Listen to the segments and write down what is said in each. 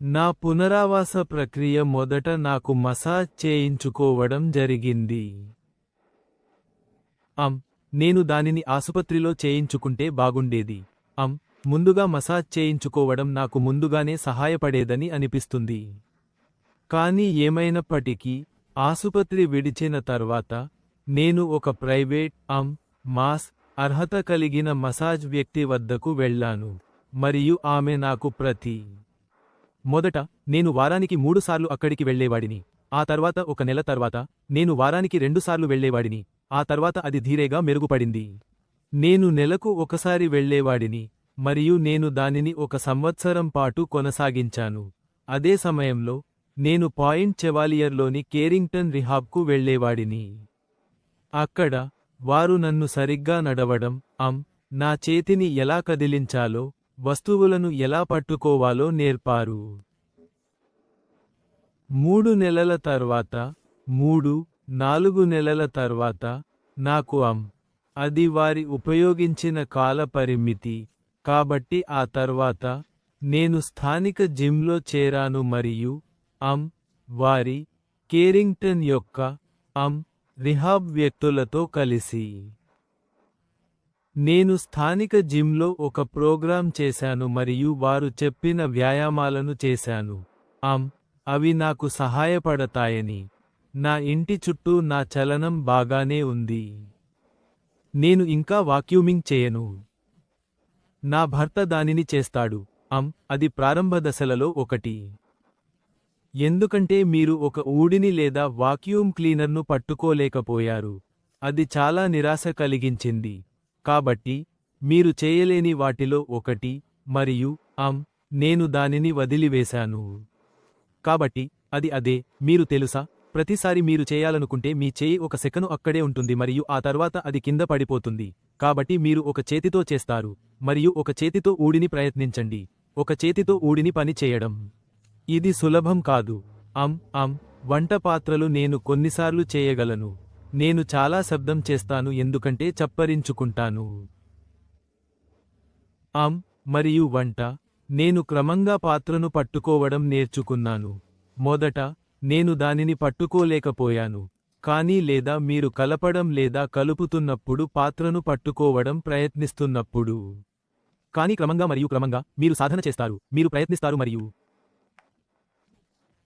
నా పునరావాస ప్రక్రియ మొదట నాకు మసాజ్ చేయించుకోవడం జరిగింది. నేను దానిని ఆసుపత్రిలో చేయించుకుంటే బాగుండేది. ముందుగా మసాజ్ చేయించుకోవడం నాకు ముందుగానే సహాయపడేదని అనిపిస్తుంది. కానీ ఏమైనప్పటికీ ఆసుపత్రి విడిచిన తర్వాత నేను ఒక ప్రైవేట్ మాస్ అర్హత కలిగిన మసాజ్ వ్యక్తి వద్దకు వెళ్ళాను మరియు ఆమె నాకు మొదట నేను వారానికి 3 సార్లు అక్కడికి వెళ్ళేవాడిని. ఆ తర్వాత ఒక నెల తర్వాత నేను వారానికి 2 సార్లు వెళ్ళేవాడిని. ఆ తర్వాత అది ధీరేగా మెరుగుపడింది. నేను నెలకు ఒకసారి వెళ్ళేవాడిని మరియు నేను దానిని 1 సంవత్సరం పాటు కొనసాగించాను. అదే సమయంలో నేను పాయింట్ చెవాలియర్లోని కేరింగ్టన్ రిహాబ్కు వెళ్ళేవాడిని. అక్కడ వారు నన్ను సరిగ్గా నడవడం, నా చేతిని ఎలా కదిలించాలో, వస్తువులను ఎలా పట్టుకోవాలో నేర్పారు. 3 నెలల తర్వాత 3-4 నెలల తర్వాత నాకు అది వారి ఉపయోగించిన కాల పరిమితి కాబట్టి ఆ తర్వాత నేను స్థానిక జిమ్లో చేరాను మరియు వారి కేరింగ్టన్ యొక్క రిహాబ్ వ్యక్తులతో కలిసి నేను స్థానిక జిమ్లో ఒక ప్రోగ్రాం చేశాను మరియు వారు చెప్పిన వ్యాయామాలను చేశాను. అవి నాకు సహాయపడతాయని. నా ఇంటి చుట్టూ నా చలనం బాగానే ఉంది. నేను ఇంకా వాక్యూమింగ్ చేయను. నా భర్త దానిని చేస్తాడు. అది ప్రారంభ దశలలో ఒకటి. ఎందుకంటే మీరు ఒక ఊడిని లేదా వాక్యూమ్ క్లీనర్ను పట్టుకోలేకపోయారు. అది చాలా నిరాశ కలిగించింది. కాబట్టి మీరు చేయలేని వాటిలో ఒకటి మరియు నేను దానిని వదిలివేశాను. కాబట్టి అది అదే. మీరు తెలుసా, ప్రతిసారి మీరు చేయాలనుకుంటే మీ చేయి 1 సెకను అక్కడే ఉంటుంది మరియు ఆ తర్వాత అది కింద పడిపోతుంది. కాబట్టి మీరు ఒక చేతితో చేస్తారు మరియు ఒక చేతితో ఊడిని ప్రయత్నించండి. ఒక చేతితో ఊడిని పని చేయడం. ఇది సులభం కాదు. వంట పాత్రలు నేను కొన్నిసార్లు చేయగలను. నేను చాలా శబ్దం చేస్తాను ఎందుకంటే చప్పరించుకుంటాను. మరియు వంట నేను క్రమంగా పాత్రను పట్టుకోవడం నేర్చుకున్నాను. మొదట నేను దానిని పట్టుకోలేకపోయాను. కానీ లేదా మీరు కలపడం లేదా కలుపుతున్నప్పుడు పాత్రను పట్టుకోవడం ప్రయత్నిస్తున్నప్పుడు. కానీ క్రమంగా మరియు క్రమంగా మీరు సాధన చేస్తారు, మీరు ప్రయత్నిస్తారు మరియు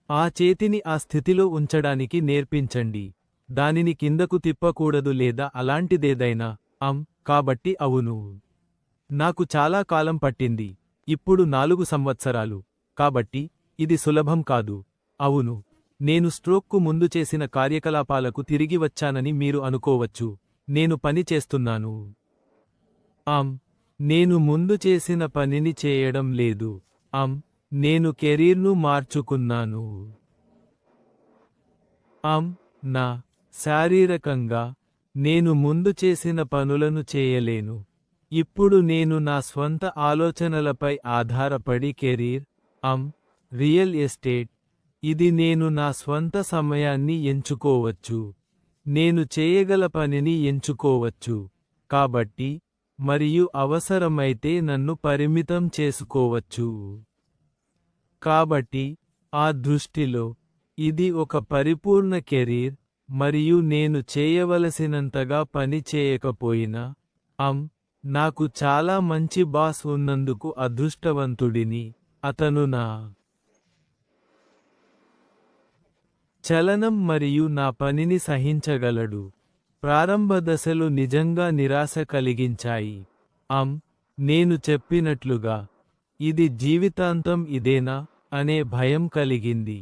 ఆ చేతిని ఆ స్థితిలో ఉంచడానికి నేర్పించండి. దానిని కిందకు తిప్పకూడదు లేదా అలాంటిదేదైనా. కాబట్టి అవును. నాకు చాలా కాలం పట్టింది. ఇప్పుడు 4 సంవత్సరాలు. కాబట్టి ఇది సులభం కాదు. అవును. నేను స్ట్రోక్కు ముందు చేసిన కార్యకలాపాలకు తిరిగి వచ్చానని మీరు అనుకోవచ్చు. నేను పని చేస్తున్నాను. నేను ముందు చేసిన పనిని చేయడం లేదు. నేను కెరీర్ను మార్చుకున్నాను. నా శారీరకంగా నేను ముందు చేసిన పనులను చేయలేను. ఇప్పుడు నేను నా స్వంత ఆలోచనలపై ఆధారపడి కెరీర్, రియల్ ఎస్టేట్, ఇది నేను నా స్వంత సమయాన్ని ఎంచుకోవచ్చు. నేను చేయగల పనిని ఎంచుకోవచ్చు. కాబట్టి మరియు అవసరమైతే నన్ను పరిమితం చేసుకోవచ్చు. కాబట్టి ఆ దృష్టిలో ఇది ఒక పరిపూర్ణ కెరీర్ మరియు నేను చేయవలసినంతగా పని చేయకపోయినా నాకు చాలా మంచి బాస్ ఉన్నందుకు అదృష్టవంతుడిని. అతను నా చలనం మరియు నా పనిని సహించగలడు. ప్రారంభ దశలు నిజంగా నిరాశ కలిగించాయి. నేను చెప్పినట్లుగా ఇది జీవితాంతం ఇదేనా అనే భయం కలిగింది.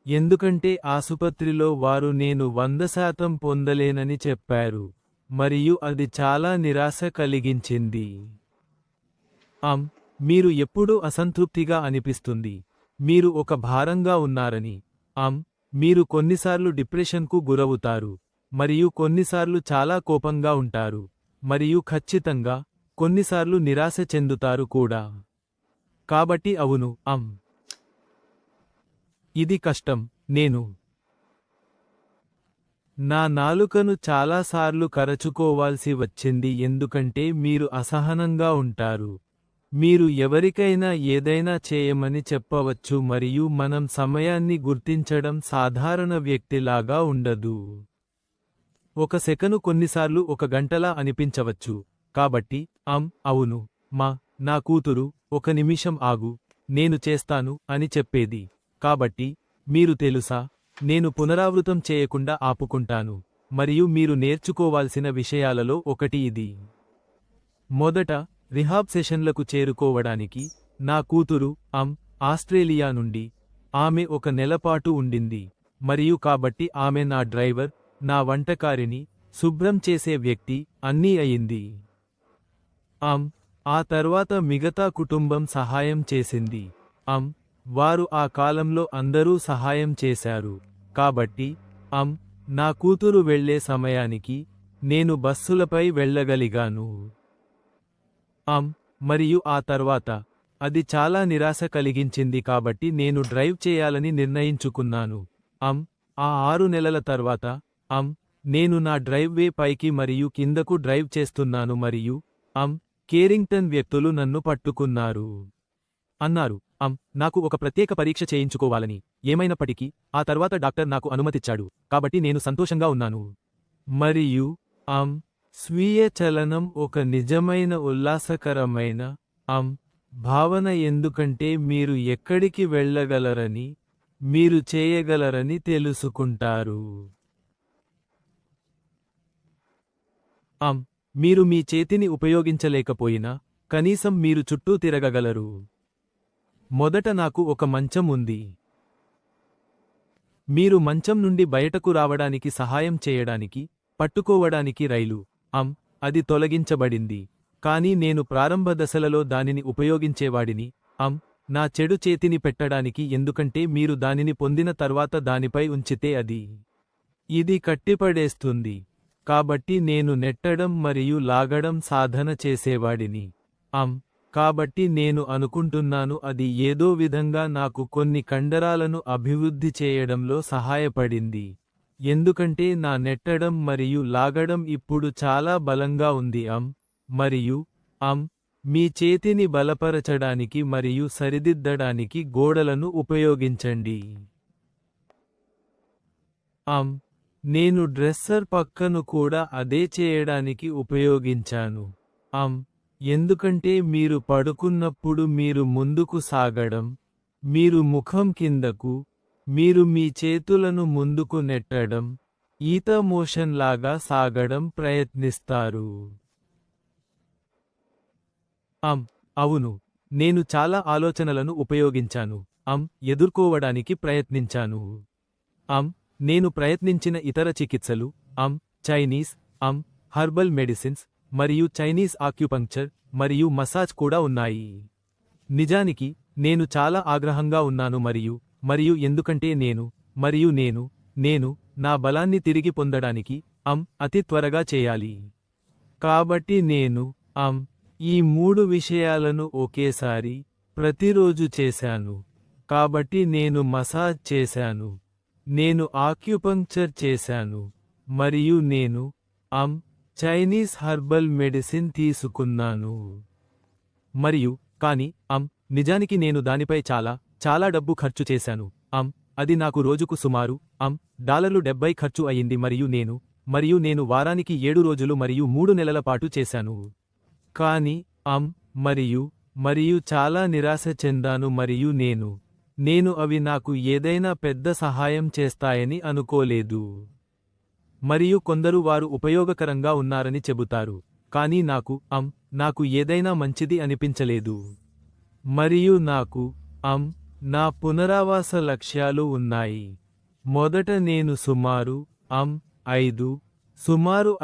ఎందుకంటే ఆసుపత్రిలో వారు నేను 100% పొందలేనని చెప్పారు మరియు అది చాలా నిరాశ కలిగించింది. మీరు ఎప్పుడూ అసంతృప్తిగా అనిపిస్తుంది. మీరు ఒక భారంగా ఉన్నారని. మీరు కొన్నిసార్లు డిప్రెషన్కు గురవుతారు మరియు కొన్నిసార్లు చాలా కోపంగా ఉంటారు మరియు ఖచ్చితంగా కొన్నిసార్లు నిరాశ చెందుతారు కూడా. కాబట్టి అవును. ఇది కష్టం. నేను నా నాలుకను చాలాసార్లు కరచుకోవాల్సి వచ్చింది ఎందుకంటే మీరు అసహనంగా ఉంటారు. మీరు ఎవరికైనా ఏదైనా చేయమని చెప్పవచ్చు మరియు మనం సమయాన్ని గుర్తించడం సాధారణ వ్యక్తిలాగా ఉండదు. ఒక సెకను కొన్నిసార్లు ఒక గంటలా అనిపించవచ్చు. కాబట్టి అవును నా కూతురు ఒక నిమిషం ఆగు, నేను చేస్తాను అని చెప్పేది. కాబట్టి మీరు తెలుసా, నేను పునరావృతం చేయకుండా ఆపుకుంటాను. మరియు మీరు నేర్చుకోవాల్సిన విషయాలలో ఒకటి ఇది. మొదట రిహాబ్ సెషన్లకు చేరుకోవడానికి నా కూతురు ఆస్ట్రేలియా నుండి ఆమె 1 నెలపాటు ఉండింది మరియు కాబట్టి ఆమె నా డ్రైవర్, నా వంటకారిని, శుభ్రం చేసే వ్యక్తి, అన్నీ అయింది. ఆ తర్వాత మిగతా కుటుంబం సహాయం చేసింది. వారు ఆ కాలంలో అందరూ సహాయం చేశారు. కాబట్టి నా కూతురు వెళ్లే సమయానికి నేను బస్సులపై వెళ్ళగలిగాను. మరియు ఆ తర్వాత అది చాలా నిరాశ కలిగించింది కాబట్టి నేను డ్రైవ్ చేయాలని నిర్ణయించుకున్నాను. ఆ 6 నెలల తర్వాత నేను నా డ్రైవ్వే పైకి మరియు కిందకు డ్రైవ్ చేస్తున్నాను మరియు కేరింగ్టన్ వ్యక్తులు నన్ను పట్టుకున్నారు. అన్నారు నాకు ఒక ప్రత్యేక పరీక్ష చేయించుకోవాలని. ఏమైనప్పటికీ ఆ తర్వాత డాక్టర్ నాకు అనుమతిచ్చాడు, కాబట్టి నేను సంతోషంగా ఉన్నాను. మరియు స్వీయ చలనం ఒక నిజమైన ఉల్లాసకరమైన భావన, ఎందుకంటే మీరు ఎక్కడికి వెళ్ళగలరని, మీరు చేయగలరని తెలుసుకుంటారు. మీరు మీ చేతిని ఉపయోగించలేకపోయినా కనీసం మీరు చుట్టూ తిరగగలరు. మొదట నాకు ఒక మంచం ఉంది. మీరు మంచం నుండి బయటకు రావడానికి సహాయం చేయడానికి పట్టుకోవడానికి రైలు. అది తొలగించబడింది. కానీ నేను ప్రారంభ దశలలో దానిని ఉపయోగించేవాడిని. నా చెడు చేతిని పెట్టడానికి, ఎందుకంటే మీరు దానిని పొందిన తర్వాత దానిపై ఉంచితే ఇది కట్టిపడేస్తుంది. కాబట్టి నేను నెట్టడం మరియు లాగడం సాధన చేసేవాడిని. కాబట్టి నేను అనుకుంటున్నాను అది ఏదో విధంగా నాకు కొన్ని కండరాలను అభివృద్ధి చేయడంలో సహాయపడింది. ఎందుకంటే నా నెట్టడం మరియు లాగడం ఇప్పుడు చాలా బలంగా ఉంది. మరియు మీ చేతిని బలపరచడానికి మరియు సరిదిద్దడానికి గోడలను ఉపయోగించండి. నేను డ్రెస్సర్ పక్కను కూడా అదే చేయడానికి ఉపయోగించాను. ఎందుకంటే మీరు పడుకున్నప్పుడు మీరు ముందుకు సాగడం, మీరు ముఖం కిందకు, మీరు మీ చేతులను ముందుకు నెట్టడం, ఈత మోషన్ లాగా సాగడం ప్రయత్నిస్తారు. అవును, నేను చాలా ఆలోచనలను ఉపయోగించాను. ఎదుర్కోవడానికి ప్రయత్నించాను. నేను ప్రయత్నించిన ఇతర చికిత్సలు చైనీస్ హర్బల్ మెడిసిన్స్ మరియు చైనీస్ ఆక్యుపంక్చర్ మరియు మసాజ్ కూడా ఉన్నాయి. నిజానికి నేను చాలా ఆగ్రహంగా ఉన్నాను మరియు ఎందుకంటే నేను నా బలాన్ని తిరిగి పొందడానికి అతి త్వరగా చేయాలి. కాబట్టి నేను ఈ 3 విషయాలను ఒకేసారి ప్రతిరోజు చేశాను. కాబట్టి నేను మసాజ్ చేశాను, నేను ఆక్యుపంక్చర్ చేశాను మరియు నేను చైనీస్ హర్బల్ మెడిసిన్ తీసుకున్నాను. మరియు కానీ నిజానికి నేను దానిపై చాలా డబ్బు ఖర్చు చేశాను. అది నాకు రోజుకు సుమారు $70 ఖర్చు అయింది మరియు నేను వారానికి 7 రోజులు మరియు 3 నెలల పాటు చేశాను. కానీ మరియు చాలా నిరాశ చెందాను మరియు నేను అవి నాకు ఏదైనా పెద్ద సహాయం చేస్తాయని అనుకోలేదు. మరియు కొందరు వారు ఉపయోగకరంగా ఉన్నారని చెబుతారు, కానీ నాకు ఏదైనా మంచిది అనిపించలేదు. మరియు నాకు నా పునరావాస లక్ష్యాలు ఉన్నాయి. మొదట నేను సుమారు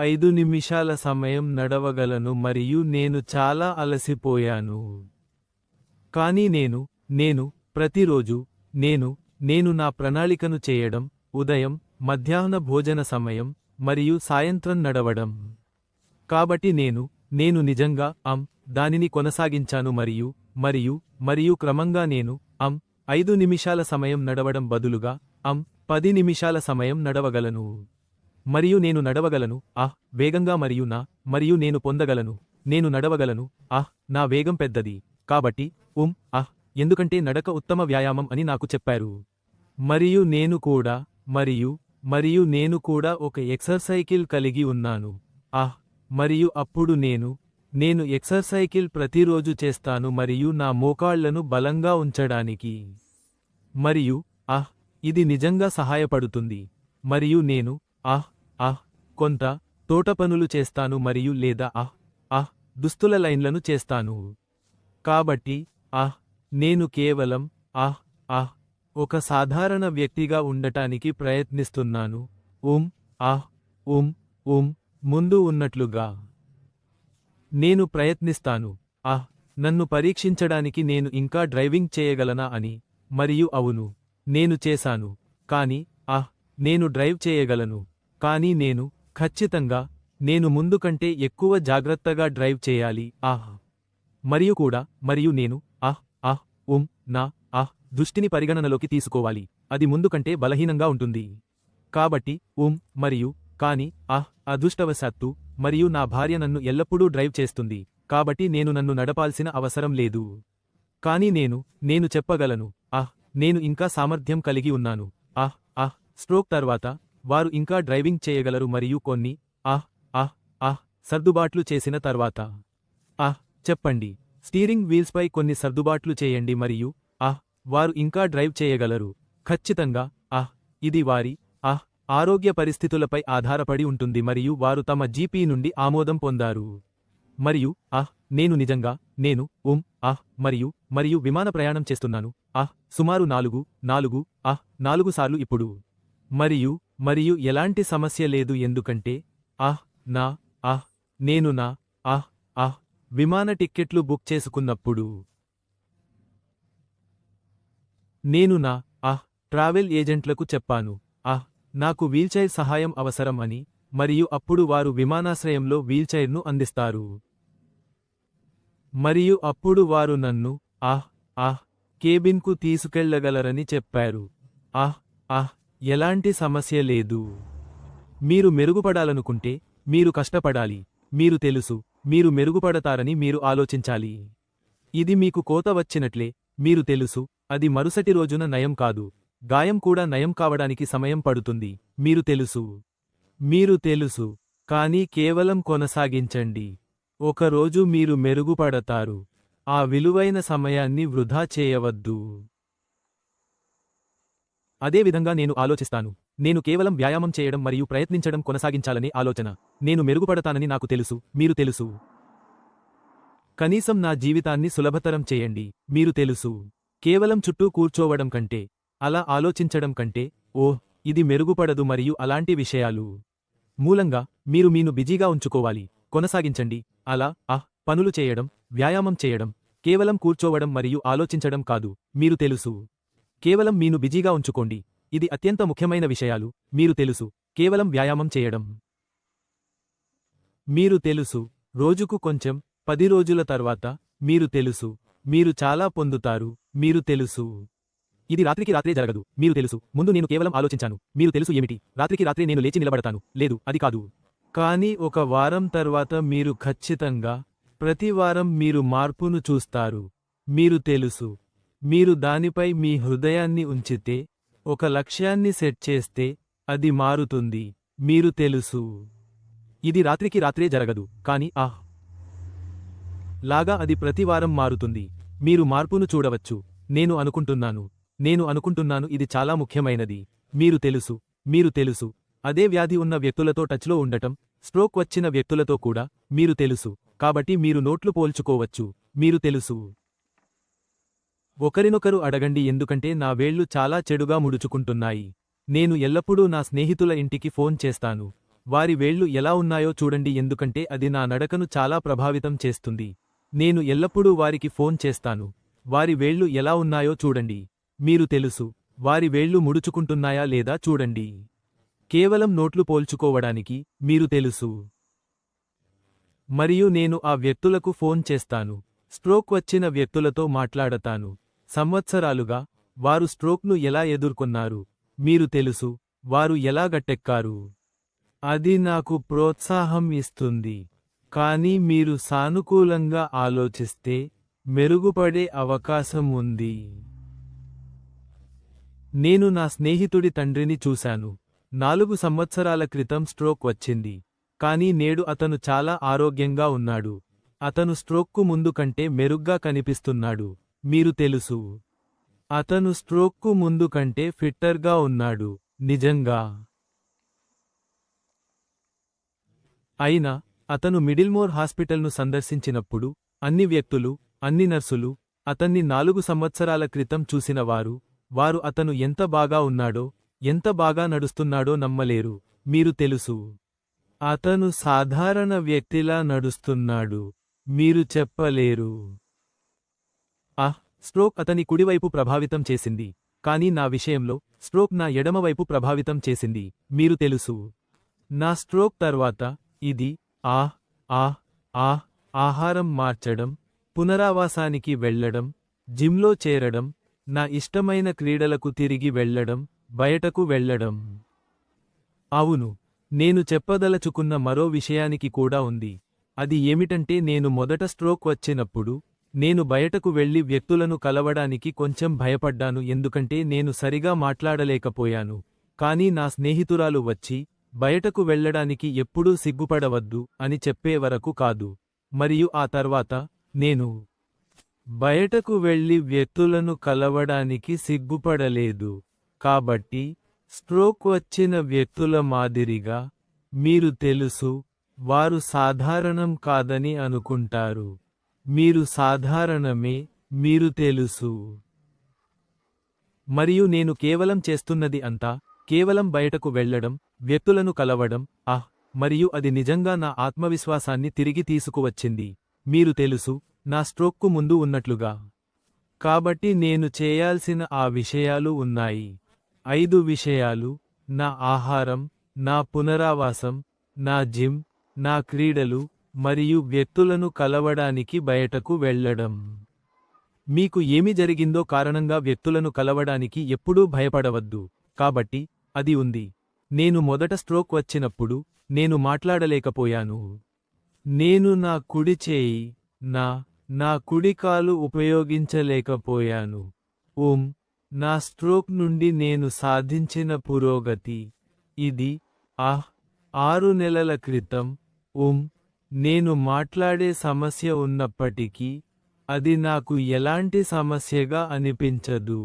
5 నిమిషాల సమయం నడవగలను మరియు నేను చాలా అలసిపోయాను. కానీ నేను ప్రతిరోజు నేను నా ప్రణాళికను చేయడం, ఉదయం, మధ్యాహ్న భోజన సమయం మరియు సాయంత్రం నడవడం. కాబట్టి నేను నిజంగా దానిని కొనసాగించాను మరియు క్రమంగా నేను 5 నిమిషాల సమయం నడవడం బదులుగా 10 నిమిషాల సమయం నడవగలను. మరియు నేను నడవగలను వేగంగా మరియు నేను పొందగలను. నేను నడవగలను నా వేగం పెద్దది. కాబట్టి ఎందుకంటే నడక ఉత్తమ వ్యాయామం అని నాకు చెప్పారు. మరియు నేను కూడా ఒక ఎక్సర్సైకిల్ కలిగి ఉన్నాను. మరియు అప్పుడు నేను ఎక్సర్సైకిల్ ప్రతిరోజు చేస్తాను మరియు నా మోకాళ్లను బలంగా ఉంచడానికి. మరియు ఇది నిజంగా సహాయపడుతుంది. మరియు నేను కొంత తోటపనులు చేస్తాను మరియు లేదా దుస్తుల లైన్లను చేస్తాను. కాబట్టి నేను కేవలం ఒక సాధారణ వ్యక్తిగా ఉండటానికి ప్రయత్నిస్తున్నాను. ముందు ఉన్నట్లుగా నేను ప్రయత్నిస్తాను. నన్ను పరీక్షించడానికి నేను ఇంకా డ్రైవింగ్ చేయగలనా అని. మరియు అవును, నేను చేశాను. కానీ నేను డ్రైవ్ చేయగలను. కానీ ఖచ్చితంగా నేను ముందు కంటే ఎక్కువ జాగ్రత్తగా డ్రైవ్ చేయాలి. మరియు నేను నా దృష్టిని పరిగణనలోకి తీసుకోవాలి. అది ముందు కంటే బలహీనంగా ఉంటుంది. కాబట్టి కానీ అదృష్టవశాత్తు మరియు నా భార్య నన్ను ఎల్లప్పుడూ డ్రైవ్ చేస్తుంది. కాబట్టి నేను నన్ను నడపాల్సిన అవసరం లేదు. కానీ నేను చెప్పగలను, నేను ఇంకా సామర్థ్యం కలిగి ఉన్నాను. స్ట్రోక్ తర్వాత వారు ఇంకా డ్రైవింగ్ చేయగలరు మరియు కొన్ని సర్దుబాట్లు చేసిన తర్వాత చెప్పండి. స్టీరింగ్ వీల్స్పై కొన్ని సర్దుబాట్లు చేయండి మరియు వారు ఇంకా డ్రైవ్ చేయగలరు. ఖచ్చితంగా ఇది వారి ఆరోగ్య పరిస్థితులపై ఆధారపడి ఉంటుంది మరియు వారు తమ జీపీ నుండి ఆమోదం పొందారు. మరియు నేను నిజంగా మరియు విమాన ప్రయాణం చేస్తున్నాను. సుమారు 4 సార్లు ఇప్పుడు. మరియు ఎలాంటి సమస్య లేదు ఎందుకంటే నేను నా విమాన టిక్కెట్లు బుక్ చేసుకున్నప్పుడు నేను నా ట్రావెల్ ఏజెంట్లకు చెప్పాను నాకు వీల్చైర్ సహాయం అవసరం అని. మరియు అప్పుడు వారు విమానాశ్రయంలో వీల్చైర్ను అందిస్తారు. మరియు అప్పుడు వారు నన్ను కేబిన్కు తీసుకెళ్లగలరని చెప్పారు. ఎలాంటి సమస్య లేదు. మీరు మెరుగుపడాలనుకుంటే మీరు కష్టపడాలి. మీరు తెలుసు, మీరు మెరుగుపడతారని మీరు ఆలోచించాలి. ఇది మీకు కోత వచ్చినట్లే. మీరు తెలుసు, అది మరుసటి రోజున నయం కాదు. గాయం కూడా నయం కావడానికి సమయం పడుతుంది. మీరు తెలుసు. కానీ కేవలం కొనసాగించండి. ఒకరోజు మీరు మెరుగుపడతారు. ఆ విలువైన సమయాన్ని వృధా చేయవద్దు. అదేవిధంగా నేను ఆలోచిస్తాను. నేను కేవలం వ్యాయామం చేయడం మరియు ప్రయత్నించడం కొనసాగించాలనే ఆలోచన. నేను మెరుగుపడతానని నాకు తెలుసు. మీరు తెలుసు. కనీసం నా జీవితాన్ని సులభతరం చేయండి. మీరు తెలుసు. కేవలం చుట్టూ కూర్చోవడం కంటే, అలా ఆలోచించడం కంటే, ఇది మెరుగుపడదు మరియు అలాంటి విషయాలు మూలంగా మీరు బిజీగా ఉంచుకోవాలి. కొనసాగించండి. అలా పనులు చేయడం, వ్యాయామం చేయడం, కేవలం కూర్చోవడం మరియు ఆలోచించడం కాదు. మీరు తెలుసు. కేవలం బిజీగా ఉంచుకోండి. ఇది అత్యంత ముఖ్యమైన విషయాలు. మీరు తెలుసు. కేవలం వ్యాయామం చేయడం. మీరు తెలుసు. రోజుకు కొంచెం, 10 రోజుల తర్వాత మీరు తెలుసు. మీరు చాలా పొందుతారు. మీరు తెలుసు. ఇది రాత్రికి రాత్రే జరగదు. మీరు తెలుసు. ముందు నేను కేవలం ఆలోచించాను. మీరు తెలుసు ఏమిటి? రాత్రికి రాత్రే నేను లేచి నిలబడతాను. లేదు, అది కాదు. కానీ ఒక వారం తర్వాత మీరు ఖచ్చితంగా, ప్రతి వారం మీరు మార్పును చూస్తారు. మీరు తెలుసు. మీరు దానిపై మీ హృదయాన్ని ఉంచితే, ఒక లక్ష్యాన్ని సెట్ చేస్తే, అది మారుతుంది. మీరు తెలుసు. ఇది రాత్రికి రాత్రే జరగదు. కానీ లాగా అది ప్రతి వారం మారుతుంది. మీరు మార్పును చూడవచ్చు. నేను అనుకుంటున్నాను ఇది చాలా ముఖ్యమైనది. మీరు తెలుసు. అదే వ్యాధి ఉన్న వ్యక్తులతో టచ్లో ఉండటం, స్ట్రోక్ వచ్చిన వ్యక్తులతో కూడా, మీరు తెలుసు. కాబట్టి మీరు నోట్లు పోల్చుకోవచ్చు. మీరు తెలుసు. ఒకరినొకరు అడగండి ఎందుకంటే నా వేళ్లు చాలా చెడుగా ముడుచుకుంటున్నాయి. నేను ఎల్లప్పుడూ నా స్నేహితుల ఇంటికి ఫోన్ చేస్తాను. వారి వేళ్లు ఎలా ఉన్నాయో చూడండి ఎందుకంటే అది నా నడకను చాలా ప్రభావితం చేస్తుంది. నేను ఎల్లప్పుడూ వారికి ఫోన్ చేస్తాను. వారి వేళ్లు ఎలా ఉన్నాయో చూడండి. మీరు తెలుసు. వారి వేళ్లు ముడుచుకుంటున్నాయా లేదా చూడండి. కేవలం నోట్లు పోల్చుకోవడానికి. మీరు తెలుసు. మరియు నేను ఆ వ్యక్తులకు ఫోన్ చేస్తాను. స్ట్రోక్ వచ్చిన వ్యక్తులతో మాట్లాడతాను. సంవత్సరాలుగా వారు స్ట్రోక్ను ఎలా ఎదుర్కొన్నారు. మీరు తెలుసు. వారు ఎలా గట్టెక్కారు. అది నాకు ప్రోత్సాహం ఇస్తుంది. కానీ మీరు సానుకూలంగా ఆలోచిస్తే, మెరుగుపడే అవకాశం ఉంది. నేను నా స్నేహితుడి తండ్రిని చూశాను. 4 సంవత్సరాల క్రితం స్ట్రోక్ వచ్చింది. కానీ నేడు అతను చాలా ఆరోగ్యంగా ఉన్నాడు. అతను స్ట్రోక్కు ముందు కంటే మెరుగ్గా కనిపిస్తున్నాడు. మీరు తెలుసు. అతను స్ట్రోక్కు ముందు కంటే ఫిట్టర్గా ఉన్నాడు. నిజంగా. అయినా అతను మిడిల్మోర్ హాస్పిటల్ను సందర్శించినప్పుడు అన్ని వ్యక్తులు, అన్ని నర్సులు అతన్ని 4 సంవత్సరాల క్రితం చూసినవారు, వారు అతను ఎంత బాగా ఉన్నాడో, ఎంత బాగా నడుస్తున్నాడో నమ్మలేరు. మీరు తెలుసు. అతను సాధారణ వ్యక్తిలా నడుస్తున్నాడు. మీరు చెప్పలేరు. స్ట్రోక్ అతని కుడివైపు ప్రభావితం చేసింది. కానీ నా విషయంలో స్ట్రోక్ నా ఎడమవైపు ప్రభావితం చేసింది. మీరు తెలుసు. నా స్ట్రోక్ తర్వాత ఇది ఆహారం మార్చడం, పునరావాసానికి వెళ్లడం, జిమ్లో చేరడం, నా ఇష్టమైన క్రీడలకు తిరిగి వెళ్లడం, బయటకు వెళ్లడం. అవును, నేను చెప్పదలచుకున్న మరో విషయానికి కూడా ఉంది. అది ఏమిటంటే నేను మొదట స్ట్రోక్ వచ్చినప్పుడు నేను బయటకు వెళ్లి వ్యక్తులను కలవడానికి కొంచెం భయపడ్డాను ఎందుకంటే నేను సరిగా మాట్లాడలేకపోయాను. కానీ నా స్నేహితురాలు వచ్చి బయటకు వెళ్లడానికి ఎప్పుడూ సిగ్గుపడవద్దు అని చెప్పే వరకు కాదు. మరియు ఆ తర్వాత నేను బయటకు వెళ్లి వ్యక్తులను కలవడానికి సిగ్గుపడలేదు. కాబట్టి స్ట్రోక్ వచ్చిన వ్యక్తుల మాదిరిగా మీరు తెలుసు, వారు సాధారణం కాదని అనుకుంటారు. మీరు సాధారణమే, మీరు తెలుసు. మరియు నేను కేవలం చేస్తున్నది అంతా కేవలం బయటకు వెళ్లడం, వ్యక్తులను కలవడం. మరియు అది నిజంగా నా ఆత్మవిశ్వాసాన్ని తిరిగి తీసుకువచ్చింది. మీరు తెలుసు, నా స్ట్రోక్కు ముందు ఉన్నట్లుగా. కాబట్టి నేను చేయాల్సిన ఆ విషయాలు ఉన్నాయి. 5 విషయాలు: నా ఆహారం, నా పునరావాసం, నా జిమ్, నా క్రీడలు, మరియు వ్యక్తులను కలవడానికి బయటకు వెళ్లడం. మీకు ఏమి జరిగిందో కారణంగా వ్యక్తులను కలవడానికి ఎప్పుడూ భయపడవద్దు. కాబట్టి అది ఉంది. నేను మొదట స్ట్రోక్ వచ్చినప్పుడు నేను మాట్లాడలేకపోయాను. నేను నా కుడి చేయి, నా కుడి కాలు ఉపయోగించలేకపోయాను. నా స్ట్రోక్ నుండి నేను సాధించిన పురోగతి ఇది 6 నెలల క్రితం. నేను మాట్లాడే సమస్య ఉన్నప్పటికీ అది నాకు ఎలాంటి సమస్యగా అనిపించదు.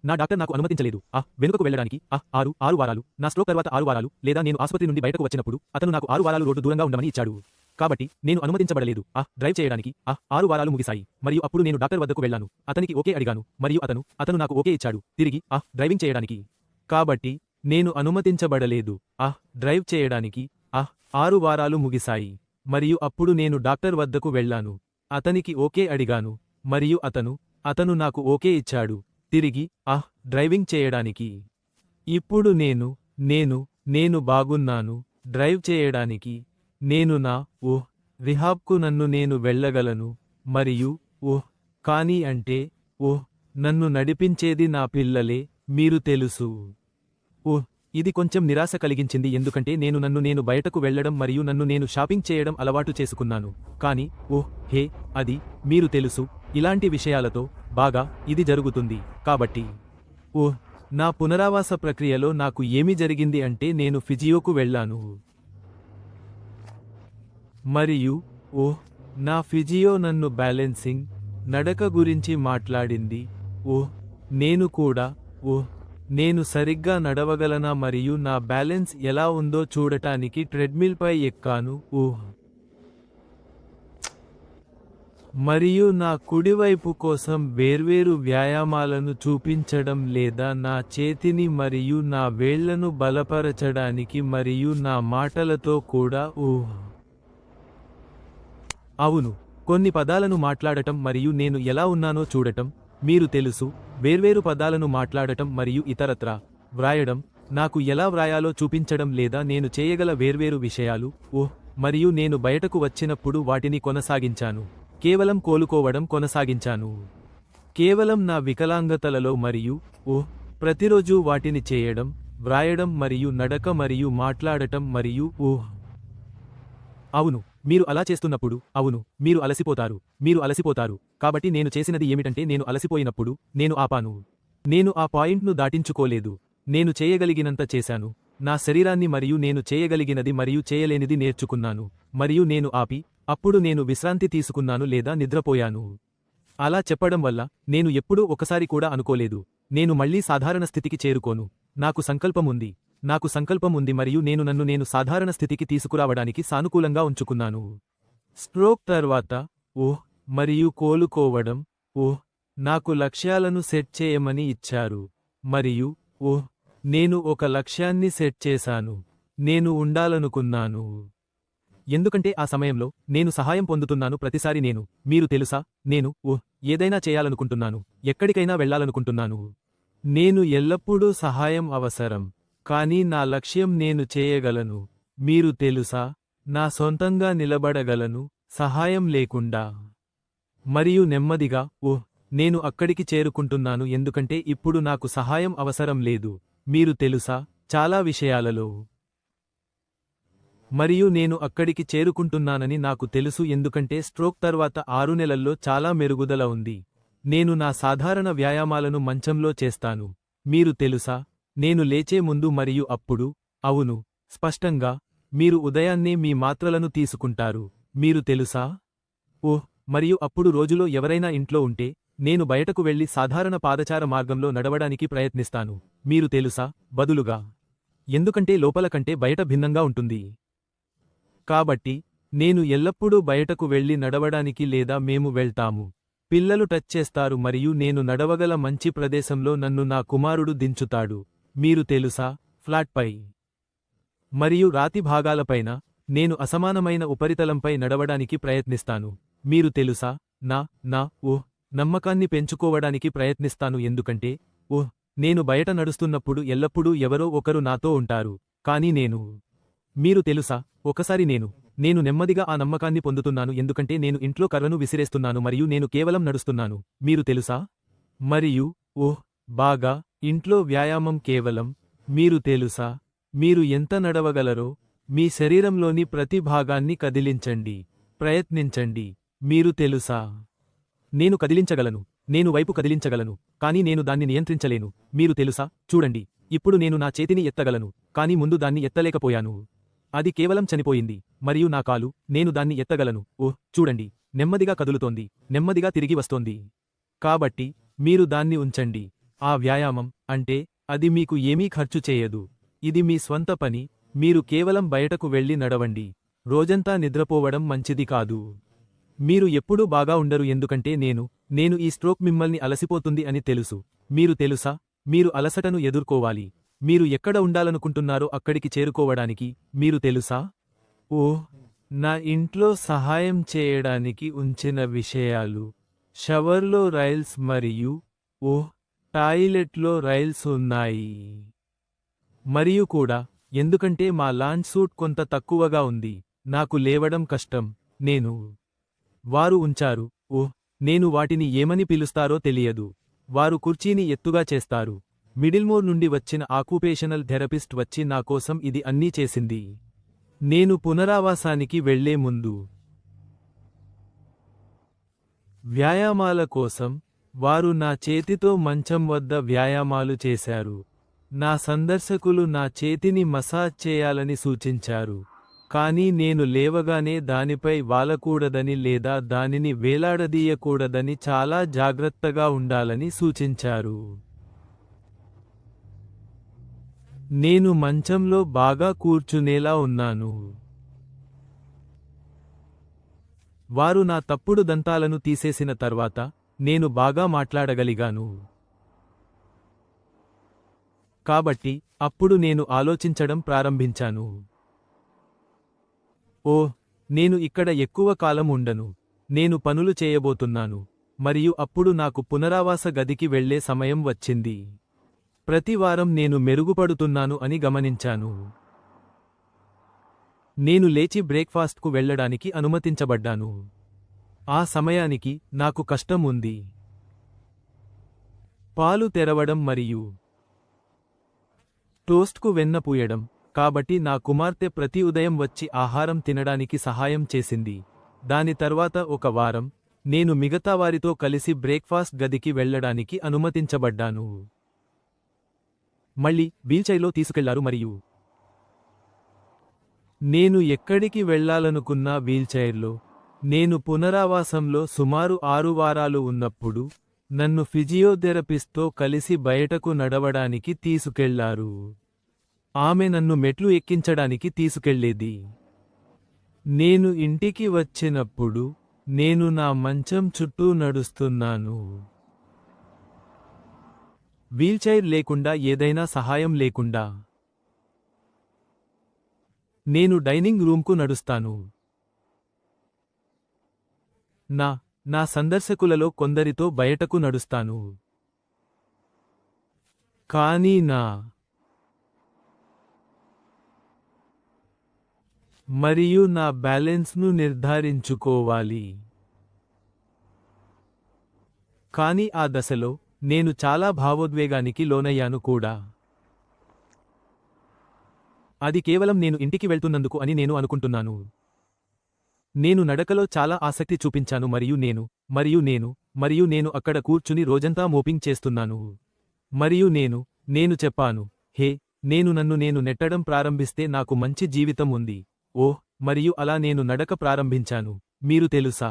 నా డాక్టర్ నాకు అనుమతించలేదు వెనుకకు వెళ్ళడానికి 6 వారాలు. నా స్ట్రోక్ తర్వాత 6 వారాలు, లేదా నేను ఆసుపత్రి నుండి బయటకు వచ్చినప్పుడు అతను నాకు 6 వారాలు రోడ్డు దూరంగా ఉండమని ఇచ్చాడు. కాబట్టి నేను అనుమతించబడలేదు డ్రైవ్ చేయడానికి. 6 వారాలు ముగిశాయి మరియు అప్పుడు నేను డాక్టర్ వద్దకు వెళ్ళాను. అతనికి ఓకే అడిగాను మరియు అతను నాకు ఓకే ఇచ్చాడు తిరిగి డ్రైవింగ్ చేయడానికి. కాబట్టి నేను అనుమతించబడలేదు డ్రైవ్ చేయడానికి. 6 వారాలు ముగిశాయి మరియు అప్పుడు నేను డాక్టర్ వద్దకు వెళ్ళాను. అతనికి ఓకే అడిగాను మరియు అతను నాకు ఓకే ఇచ్చాడు తిరిగి డ్రైవింగ్ చేయడానికి. ఇప్పుడు నేను బాగున్నాను డ్రైవ్ చేయడానికి. నేను నా రిహాబ్కు నేను వెళ్ళగలను మరియు కానీ అంటే నన్ను నడిపించేది నా పిల్లలే. మీరు తెలుసు. ఇది కొంచెం నిరాశ కలిగించింది ఎందుకంటే నేను బయటకు వెళ్లడం మరియు నేను షాపింగ్ చేయడం అలవాటు చేసుకున్నాను. కానీ అది మీరు తెలుసు, ఇలాంటి విషయాలతో బాగా ఇది జరుగుతుంది. కాబట్టి నా పునరావాస ప్రక్రియలో నాకు ఏమి జరిగింది అంటే నేను ఫిజియోకు వెళ్ళాను. మరియు నా ఫిజియో నన్ను బ్యాలెన్సింగ్, నడక గురించి మాట్లాడింది. నేను కూడా నేను సరిగ్గా నడవగలనా మరియు నా బ్యాలెన్స్ ఎలా ఉందో చూడటానికి ట్రెడ్మిల్పై ఎక్కాను. మరియు నా కుడివైపు కోసం వేర్వేరు వ్యాయామాలను చూపించడం లేదా నా చేతిని మరియు నా వేళ్లను బలపరచడానికి మరియు నా మాటలతో కూడా. అవును, కొన్ని పదాలను మాట్లాడటం మరియు నేను ఎలా ఉన్నానో చూడటం. మీరు తెలుసు, వేర్వేరు పదాలను మాట్లాడటం మరియు ఇతరత్రా వ్రాయడం, నాకు ఎలా వ్రాయాలో చూపించడం లేదా నేను చేయగల వేర్వేరు విషయాలు. మరియు నేను బయటకు వచ్చినప్పుడు వాటిని కొనసాగించాను. కేవలం కోలుకోవడం కొనసాగించాను. కేవలం నా వికలాంగతలలో మరియు ప్రతిరోజు వాటిని చేయడం, వ్రాయడం మరియు నడక మరియు మాట్లాడటం మరియు అవును, మీరు అలా చేస్తున్నప్పుడు అవును, మీరు అలసిపోతారు. కాబట్టి నేను చేసినది ఏమిటంటే నేను అలసిపోయినప్పుడు నేను ఆపాను. నేను ఆ పాయింట్ను దాటించుకోలేదు. నేను చేయగలిగినంత చేశాను. నా శరీరాన్ని మరియు నేను చేయగలిగినది మరియు చేయలేనిది నేర్చుకున్నాను. మరియు నేను ఆపి, అప్పుడు నేను విశ్రాంతి తీసుకున్నాను లేదా నిద్రపోయాను. అలా చెప్పడం వల్ల నేను ఎప్పుడూ ఒకసారి కూడా అనుకోలేదు, నేను మళ్ళీ సాధారణ స్థితికి చేరుకోను. నాకు సంకల్పం ఉంది మరియు నేను సాధారణ స్థితికి తీసుకురావడానికి సానుకూలంగా ఉంచుకున్నాను. స్ట్రోక్ తర్వాత మరియు కోలుకోవడం నాకు లక్ష్యాలను సెట్ చేయమని ఇచ్చారు. మరియు నేను ఒక లక్ష్యాన్ని సెట్ చేశాను. నేను ఉండాలనుకున్నాను. ఎందుకంటే ఆ సమయంలో నేను సహాయం పొందుతున్నాను ప్రతిసారి మీరు తెలుసా, నేను ఏదైనా చేయాలనుకుంటున్నాను, ఎక్కడికైనా వెళ్లాలనుకుంటున్నాను. నేను ఎల్లప్పుడూ సహాయం అవసరం. కానీ నా లక్ష్యం నేను చేయగలను. మీరు తెలుసా, నా సొంతంగా నిలబడగలను, సహాయం లేకుండా. మరియు నెమ్మదిగా నేను అక్కడికి చేరుకుంటున్నాను ఎందుకంటే ఇప్పుడు నాకు సహాయం అవసరం లేదు. మీరు తెలుసా, చాలా విషయాలలో. మరియు నేను అక్కడికి చేరుకుంటున్నానని నాకు తెలుసు ఎందుకంటే స్ట్రోక్ తర్వాత 6 నెలల్లో చాలా మెరుగుదల ఉంది. నేను నా సాధారణ వ్యాయామాలను మంచంలో చేస్తాను. మీరు తెలుసా, నేను లేచే ముందు మరియు అప్పుడు, అవును, స్పష్టంగా, మీరు ఉదయాన్నే మీ మాత్రలను తీసుకుంటారు. మీరు తెలుసా? మరియు అప్పుడు రోజులో ఎవరైనా ఇంట్లో ఉంటే, నేను బయటకు వెళ్లి సాధారణ పాదచార మార్గంలో నడవడానికి ప్రయత్నిస్తాను. మీరు తెలుసా, బదులుగా. ఎందుకంటే లోపల కంటే బయట భిన్నంగా ఉంటుంది. కాబట్టి నేను ఎల్లప్పుడూ బయటకు వెళ్లి నడవడానికి లేదా మేము వెళ్తాము. పిల్లలు టచ్ చేస్తారు మరియు నేను నడవగల మంచి ప్రదేశంలో నన్ను నా కుమారుడు దించుతాడు. మీరు తెలుసా, ఫ్లాట్పై మరియు రాతి భాగాలపైన నేను అసమానమైన ఉపరితలంపై నడవడానికి ప్రయత్నిస్తాను. మీరు తెలుసా, నా నమ్మకాన్ని పెంచుకోవడానికి ప్రయత్నిస్తాను ఎందుకంటే నేను బయట నడుస్తున్నప్పుడు ఎల్లప్పుడూ ఎవరో ఒకరు నాతో ఉంటారు. కానీ మీరు తెలుసా, ఒకసారి నేను నెమ్మదిగా ఆ నమ్మకాన్ని పొందుతున్నాను ఎందుకంటే నేను ఇంట్లో కర్రను విసిరేస్తున్నాను మరియు నేను కేవలం నడుస్తున్నాను. మీరు తెలుసా? మరియు బాగా, ఇంట్లో వ్యాయామం కేవలం. మీరు తెలుసా, మీరు ఎంత నడవగలరో, మీ శరీరంలోని ప్రతి భాగాన్ని కదిలించండి. ప్రయత్నించండి. మీరు తెలుసా, నేను కదిలించగలను, నేను వైపు కదిలించగలను, కానీ నేను దాన్ని నియంత్రించలేను. మీరు తెలుసా, చూడండి, ఇప్పుడు నేను నా చేతిని ఎత్తగలను, కానీ ముందు దాన్ని ఎత్తలేకపోయాను. అది కేవలం చనిపోయింది. మరియు నా కాలు, నేను దాన్ని ఎత్తగలను. చూడండి, నెమ్మదిగా కదులుతోంది, నెమ్మదిగా తిరిగి వస్తోంది. కాబట్టి మీరు దాన్ని ఉంచండి. ఆ వ్యాయామం అంటే అది మీకు ఏమీ ఖర్చు చేయదు. ఇది మీ స్వంత పని. మీరు కేవలం బయటకు వెళ్లి నడవండి. రోజంతా నిద్రపోవడం మంచిది కాదు. మీరు ఎప్పుడూ బాగా ఉండరు ఎందుకంటే నేను ఈ స్ట్రోక్ మిమ్మల్ని అలసిపోతుంది అని తెలుసు. మీరు తెలుసా, మీరు అలసటను ఎదుర్కోవాలి. మీరు ఎక్కడ ఉండాలనుకుంటున్నారో అక్కడికి చేరుకోవడానికి. మీరు తెలుసా, నా ఇంట్లో సహాయం చేయడానికి ఉంచిన విషయాలు. షవర్లో రైల్స్ మరియు టాయిలెట్లో రైల్స్ ఉన్నాయి. మరియు కూడా, ఎందుకంటే మా లాంచ్ సూట్ కొంత తక్కువగా ఉంది, నాకు లేవడం కష్టం. వారు ఉంచారు. నేను వాటిని ఏమని పిలుస్తారో తెలియదు. వారు కుర్చీని ఎత్తుగా చేస్తారు. మిడిల్మోర్ నుండి వచ్చిన ఆక్యుపేషనల్ థెరపిస్ట్ వచ్చి నా కోసం ఇది అన్నీ చేసింది. నేను పునరావాసానికి వెళ్లే ముందు వ్యాయామాల కోసం వారు నా చేతితో మంచం వద్ద వ్యాయామాలు చేశారు. నా సందర్శకులు నా చేతిని మసాజ్ చేయాలని సూచించారు. కానీ నేను లేవగానే దానిపై వాలకూడదని లేదా దానిని వేలాడదీయకూడదని చాలా జాగ్రత్తగా ఉండాలని సూచించారు. నేను మంచంలో బాగా కూర్చునేలా ఉన్నాను. వారు నా తప్పుడు దంతాలను తీసేసిన తర్వాత నేను బాగా మాట్లాడగలిగాను. కాబట్టి అప్పుడు నేను ఆలోచించడం ప్రారంభించాను. నేను ఇక్కడ ఎక్కువ కాలం ఉండను. నేను పనులు చేయబోతున్నాను. మరియు అప్పుడు నాకు పునరావాస గదికి వెళ్లే సమయం వచ్చింది. ప్రతి వారం నేను మెరుగుపడుతున్నాను అని గమనించాను. నేను లేచి బ్రేక్ఫాస్ట్కు వెళ్లడానికి అనుమతించబడ్డాను. ఆ సమయానికి నాకు కష్టం ఉంది. పాలు తెరవడం మరియు టోస్ట్కు వెన్న పూయడం. కాబట్టి నా కుమార్తె ప్రతి ఉదయం వచ్చి ఆహారం తినడానికి సహాయం చేసింది. దాని తర్వాత ఒక వారం నేను మిగతా వారితో కలిసి బ్రేక్ఫాస్ట్ గదికి వెళ్ళడానికి అనుమతించబడ్డాను. మళ్ళీ వీల్చైర్లో తీసుకెళ్లారు మరియు నేను ఎక్కడికి వెళ్లాలనుకున్నా వీల్చైర్లో. నేను పునరావాసంలో సుమారు 6 వారాలు ఉన్నప్పుడు నన్ను ఫిజియోథెరపిస్ట్తో కలిసి బయటకు నడవడానికి తీసుకెళ్లారు. ఆమె నన్ను మెట్లు ఎక్కించడానికి తీసుకెళ్లేది. నేను ఇంటికి వచ్చినప్పుడు నేను నా మంచం చుట్టూ నడుస్తున్నాను. వీల్చైర్ లేకుండా, ఏదైనా సహాయం లేకుండా. నేను డైనింగ్ రూమ్కు నడుస్తాను. నా సందర్శకులలో కొందరితో బయటకు నడుస్తాను. కానీ మరియు నా బ్యాలెన్స్ను నిర్ధారించుకోవాలి. కానీ ఆ దశలో నేను చాలా భావోద్వేగానికి లోనయ్యాను కూడా. అది కేవలం నేను ఇంటికి వెళ్తున్నందుకు అని నేను అనుకుంటున్నాను. నేను నడకలో చాలా ఆసక్తి చూపించాను మరియు నేను అక్కడ కూర్చుని రోజంతా మోపింగ్ చేస్తున్నాను. మరియు నేను చెప్పాను, హే, నేను నెట్టడం ప్రారంభిస్తే నాకు మంచి జీవితం ఉంది. ఓహ్, మరియు అలా నేను నడక ప్రారంభించాను. మీరు తెలుసా,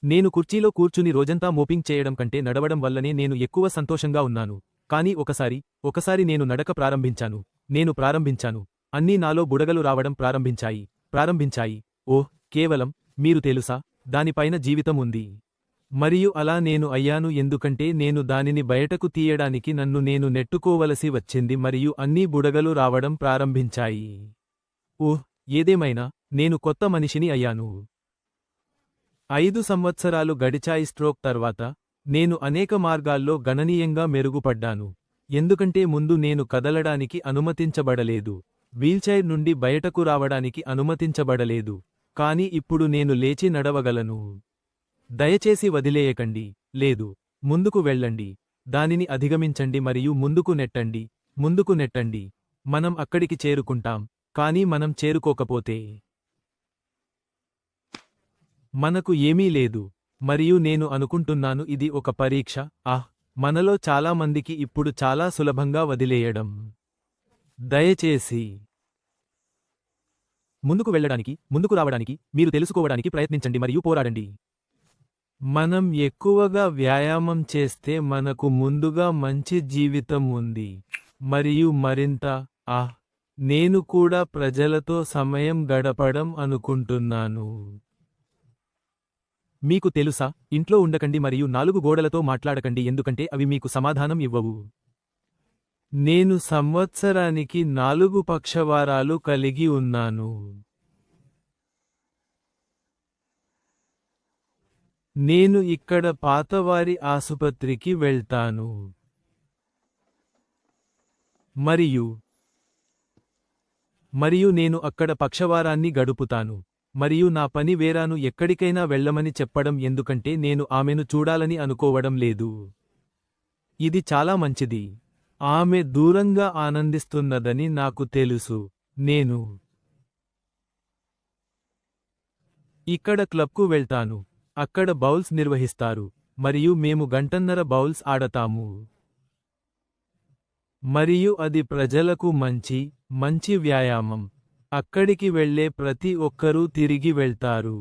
నేను కుర్చీలో కూర్చుని రోజంతా మోపింగ్ చేయడం కంటే నడవడం వల్లనే నేను ఎక్కువ సంతోషంగా ఉన్నాను. కానీ ఒకసారి నేను నడక ప్రారంభించాను. అన్నీ నాలో బుడగలు రావడం ప్రారంభించాయి. ఓహ్, కేవలం, మీరు తెలుసా, దానిపైన జీవితం ఉంది. మరియు అలా నేను అయ్యాను ఎందుకంటే నేను దానిని బయటకు తీయడానికి నేను నెట్టుకోవలసి వచ్చింది మరియు అన్నీ బుడగలు రావడం ప్రారంభించాయి. ఓహ్, ఏదేమైనా నేను కొత్త మనిషిని అయ్యాను. 5 సంవత్సరాలు గడిచాయి. స్ట్రోక్ తర్వాత నేను అనేక మార్గాల్లో గణనీయంగా మెరుగుపడ్డాను. ఎందుకంటే ముందు నేను కదలడానికి అనుమతించబడలేదు, వీల్చైర్ నుండి బయటకు రావడానికి అనుమతించబడలేదు. కానీ ఇప్పుడు నేను లేచి నడవగలను. దయచేసి వదిలేయకండి. లేదు, ముందుకు వెళ్ళండి, దానిని అధిగమించండి మరియు ముందుకు నెట్టండి. మనం అక్కడికి చేరుకుంటాం, కానీ మనం చేరుకోకపోతే మనకు ఏమీ లేదు. మరియు నేను అనుకుంటున్నాను ఇది ఒక పరీక్ష. మనలో చాలా మందికి ఇప్పుడు చాలా సులభంగా వదిలేయడం. దయచేసి ముందుకు వెళ్ళడానికి, ముందుకు రావడానికి మీరు తెలుసుకోవడానికి ప్రయత్నించండి మరియు పోరాడండి. మనం ఎక్కువగా వ్యాయామం చేస్తే మనకు ముందుగా మంచి జీవితం ఉంది మరియు మరింత. నేను కూడా ప్రజలతో సమయం గడపడం అనుకుంటున్నాను. మీకు తెలుసా, ఇంట్లో ఉండకండి మరియు 4 గోడలతో మాట్లాడకండి ఎందుకంటే అవి మీకు సమాధానం ఇవ్వవు. నేను సంవత్సరానికి 4 పక్షవారాలు కలిగి ఉన్నాను. నేను ఇక్కడ పాతవారి ఆసుపత్రికి వెళ్తాను మరియు నేను అక్కడ పక్షవారాన్ని గడుపుతాను. మరియు నా పని వేరాను ఎక్కడికైనా వెళ్ళమని చెప్పడం ఎందుకంటే నేను ఆమెను చూడాలని అనుకోవడం లేదు. ఇది చాలా మంచిది. ఆమె దూరంగా ఆనందిస్తున్నదని నాకు తెలుసు. నేను ఇక్కడ క్లబ్కు వెళ్తాను, అక్కడ బౌల్స్ నిర్వహిస్తారు మరియు మేము గంటన్నర బౌల్స్ ఆడతాము. మరియు అది ప్రజలకు మంచి వ్యాయామం. అక్కడికి వెళ్ళే ప్రతి ఒక్కరూ తిరిగి వెళ్తారు.